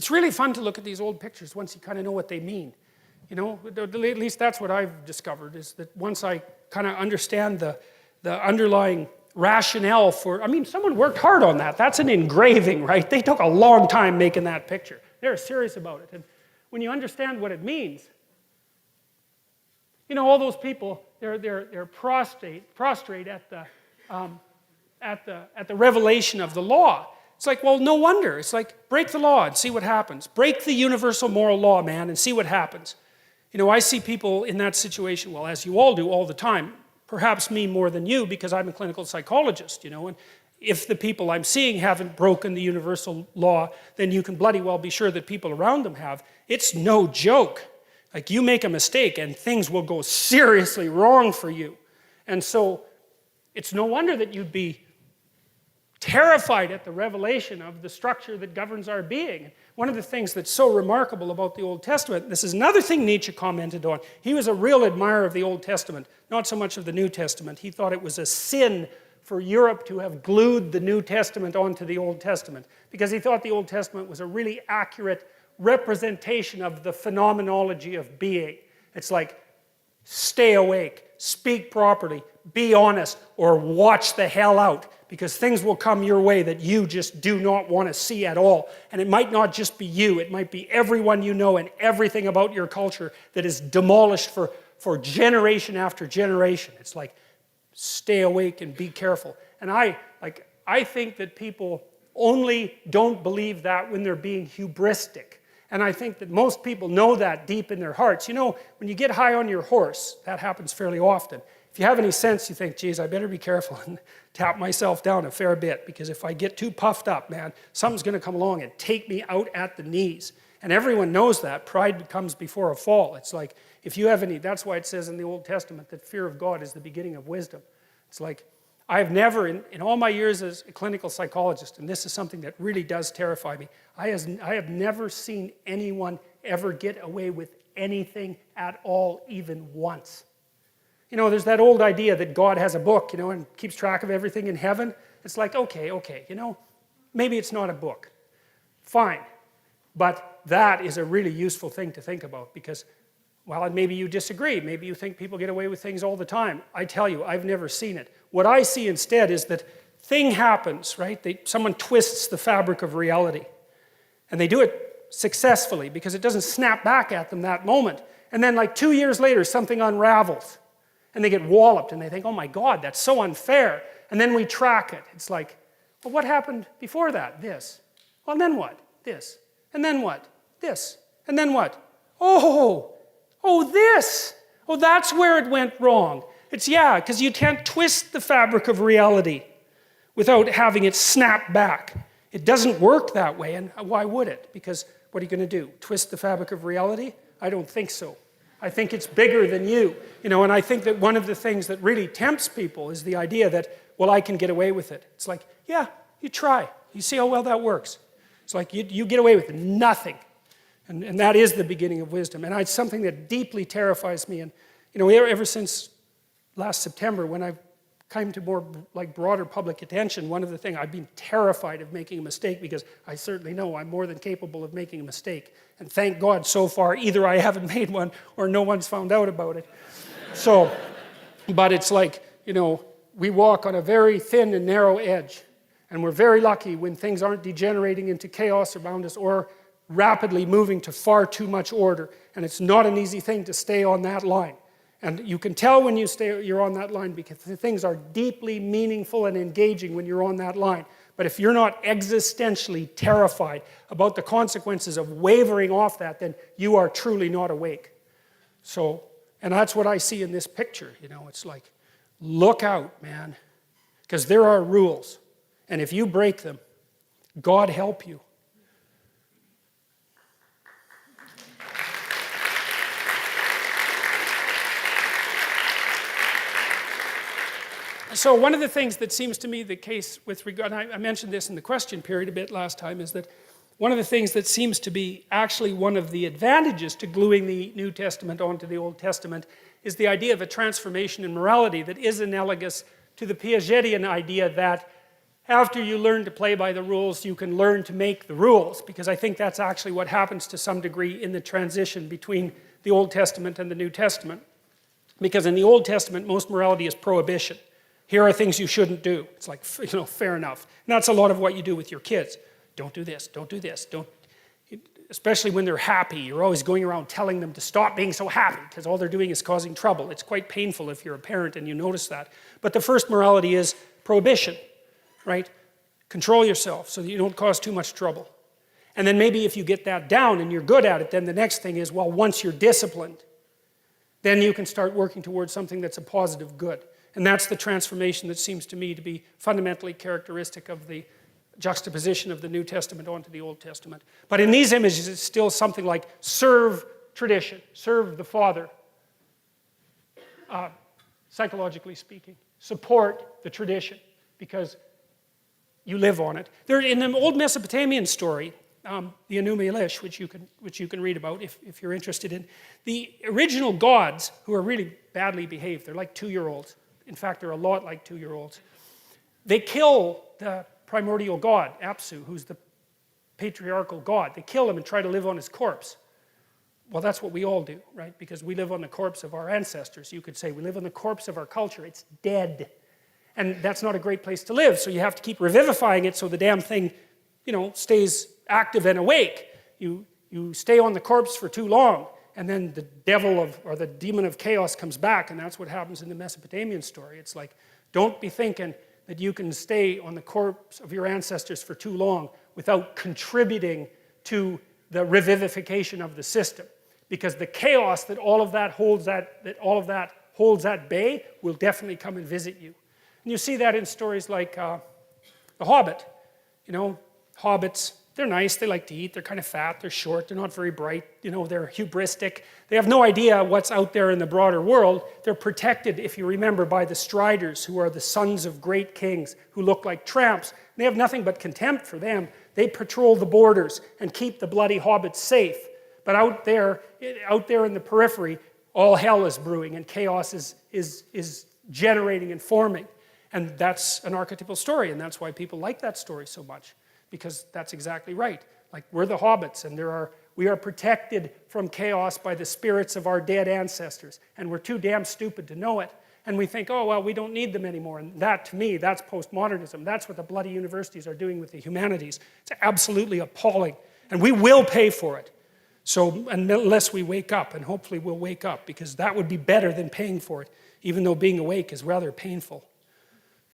It's really fun to look at these old pictures once you kind of know what they mean. You know, at least that's what I've discovered, is that once I kind of understand the underlying rationale for, I mean, someone worked hard on that. That's an engraving, right? They took a long time making that picture. They're serious about it. And when you understand what it means, you know, all those people, they're prostrate at the revelation of the law. It's like, well, no wonder. It's like, break the law and see what happens. Break the universal moral law, man, and see what happens. You know, I see people in that situation, well, as you all do all the time, perhaps me more than you because I'm a clinical psychologist, you know, and if the people I'm seeing haven't broken the universal law, then you can bloody well be sure that people around them have. It's no joke. Like, you make a mistake and things will go seriously wrong for you. And so it's no wonder that you'd be terrified at the revelation of the structure that governs our being. One of the things that's so remarkable about the Old Testament, this is another thing Nietzsche commented on. He was a real admirer of the Old Testament, not so much of the New Testament. He thought it was a sin for Europe to have glued the New Testament onto the Old Testament, because he thought the Old Testament was a really accurate representation of the phenomenology of being. It's like, stay awake, speak properly, be honest, or watch the hell out, because things will come your way that you just do not want to see at all. And it might not just be you, it might be everyone you know and everything about your culture that is demolished for generation after generation. It's like, stay awake and be careful. And I think that people only don't believe that when they're being hubristic. And I think that most people know that deep in their hearts. You know, when you get high on your horse, that happens fairly often. If you have any sense, you think, geez, I better be careful and tap myself down a fair bit, because if I get too puffed up, man, something's going to come along and take me out at the knees. And everyone knows that. Pride comes before a fall. It's like, if you have any, that's why it says in the Old Testament that fear of God is the beginning of wisdom. It's like, I have never, in all my years as a clinical psychologist, and this is something that really does terrify me, I have never seen anyone ever get away with anything at all, even once. You know, there's that old idea that God has a book, you know, and keeps track of everything in heaven. It's like, okay, you know, maybe it's not a book. Fine. But that is a really useful thing to think about, because, well, maybe you disagree. Maybe you think people get away with things all the time. I tell you, I've never seen it. What I see instead is that thing happens, right? Someone twists the fabric of reality. And they do it successfully because it doesn't snap back at them that moment. And then like 2 years later, something unravels. And they get walloped and they think, oh my God, that's so unfair. And then we track it. It's like, well, what happened before that? This. Well, and then what? This. And then what? This. And then what? Oh, this. Oh, that's where it went wrong. It's, yeah, because you can't twist the fabric of reality without having it snap back. It doesn't work that way, and why would it? Because what are you going to do? Twist the fabric of reality? I don't think so. I think it's bigger than you. You know, and I think that one of the things that really tempts people is the idea that, well, I can get away with it. It's like, yeah, you try. You see how well that works. It's like you get away with nothing. And that is the beginning of wisdom. And it's something that deeply terrifies me. And, you know, ever since last September, when I came to more like broader public attention, one of the things, I've been terrified of making a mistake, because I certainly know I'm more than capable of making a mistake. And thank God so far, either I haven't made one or no one's found out about it. So, but it's like, you know, we walk on a very thin and narrow edge. And we're very lucky when things aren't degenerating into chaos around us or rapidly moving to far too much order. And it's not an easy thing to stay on that line. And you can tell when you're on that line, because things are deeply meaningful and engaging when you're on that line. But if you're not existentially terrified about the consequences of wavering off that, then you are truly not awake. So, and that's what I see in this picture. You know, it's like, look out, man, because there are rules. And if you break them, God help you. So one of the things that seems to me the case with regard, I mentioned this in the question period a bit last time, is that one of the things that seems to be actually one of the advantages to gluing the New Testament onto the Old Testament is the idea of a transformation in morality that is analogous to the Piagetian idea that after you learn to play by the rules, you can learn to make the rules, because I think that's actually what happens to some degree in the transition between the Old Testament and the New Testament. Because in the Old Testament, most morality is prohibition. Here are things you shouldn't do. It's like, fair enough. And that's a lot of what you do with your kids. Don't do this, don't do this, don't. Especially when they're happy, you're always going around telling them to stop being so happy, because all they're doing is causing trouble. It's quite painful if you're a parent and you notice that. But the first morality is prohibition, right? Control yourself so that you don't cause too much trouble. And then maybe if you get that down and you're good at it, then the next thing is, well, once you're disciplined, then you can start working towards something that's a positive good. And that's the transformation that seems to me to be fundamentally characteristic of the juxtaposition of the New Testament onto the Old Testament. But in these images, it's still something like serve tradition, serve the Father, psychologically speaking. Support the tradition, because you live on it. There, in the old Mesopotamian story, the Enuma Elish, which you can read about if you're interested in, the original gods, who are really badly behaved, they're like 2-year-olds. In fact, they're a lot like 2-year-olds. They kill the primordial god, Apsu, who's the patriarchal god. They kill him and try to live on his corpse. Well, that's what we all do, right? Because we live on the corpse of our ancestors. You could say we live on the corpse of our culture. It's dead. And that's not a great place to live, so you have to keep revivifying it so the damn thing, stays active and awake. You stay on the corpse for too long, and then the devil or the demon of chaos comes back, and that's what happens in the Mesopotamian story. It's like, don't be thinking that you can stay on the corpse of your ancestors for too long without contributing to the revivification of the system. Because the chaos that all of that holds at bay will definitely come and visit you. And you see that in stories like The Hobbit. Hobbits, they're nice, they like to eat, they're kind of fat, they're short, they're not very bright, they're hubristic. They have no idea what's out there in the broader world. They're protected, if you remember, by the Striders, who are the sons of great kings, who look like tramps. They have nothing but contempt for them. They patrol the borders and keep the bloody hobbits safe. But out there in the periphery, all hell is brewing and chaos is generating and forming. And that's an archetypal story, and that's why people like that story so much. Because that's exactly right. Like, we're the hobbits, and we are protected from chaos by the spirits of our dead ancestors. And we're too damn stupid to know it. And we think, oh, well, we don't need them anymore. And that, to me, that's postmodernism. That's what the bloody universities are doing with the humanities. It's absolutely appalling. And we will pay for it. So, unless we wake up, and hopefully we'll wake up, because that would be better than paying for it, even though being awake is rather painful.